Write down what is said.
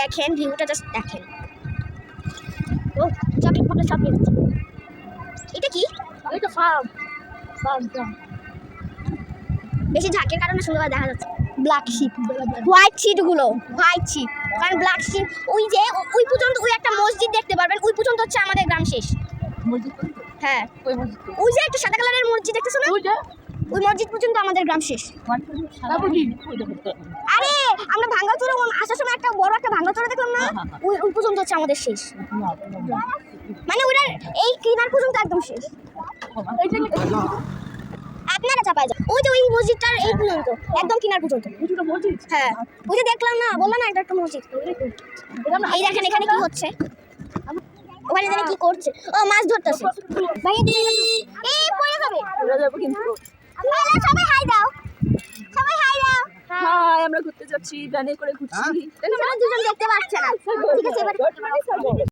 দেখেন ভিউটা জাস্ট দেখেন। ও চকলেট ফটো সব নিয়ে যাচ্ছে। এটা কি? এটা ফার্ম বেশি ঝাঁকের কারণে সুন্দর দেখা যাচ্ছে। ব্ল্যাক শিপ, হোয়াইট শিটগুলো, হোয়াইট শিপ। কারণ ব্ল্যাক শিপ ওই যে ওই পর্যন্ত ওই একটা মসজিদ দেখতে পারবেন, ওই পর্যন্ত হচ্ছে আমাদের গ্রাম শেষ। মসজিদ হ্যাঁ ওই মসজিদ ওই যে একটা সাদা কালারের মসজিদ দেখতেছো না, ওই মসজিদ পর্যন্ত আমাদের গ্রাম শেষ। তারপর কি আরে আমরা ভাঙ্গাচোরা আসার সময় একটা বড় একটা ভাঙ্গাচোরা দেখলাম না, ওই পর্যন্ত হচ্ছে আমাদের শেষ। মানে ওটা এই কিনার পর্যন্ত একদম শেষ। আপনারা চাপায় যান ওই যে ওই মসজিদটার এই পর্যন্ত একদম কিনার পর্যন্ত। হ্যাঁ ওই যে দেখলাম না, বললাম না এটা একটা মসজিদ। এই দেখেন এখানে কি হচ্ছে, ওখানে জানি কি করছে। ও মাছ ধরতেছে। ভাই এই পড়ে যাবে। সবাই হাই দাও, সবাই হাই দাও। হাই, আমরা ঘুরতে যাচ্ছি, ভ্যানে করে ঘুরছি। তোমরা দুজন দেখতে পাচ্ছ না, ঠিক আছে এবার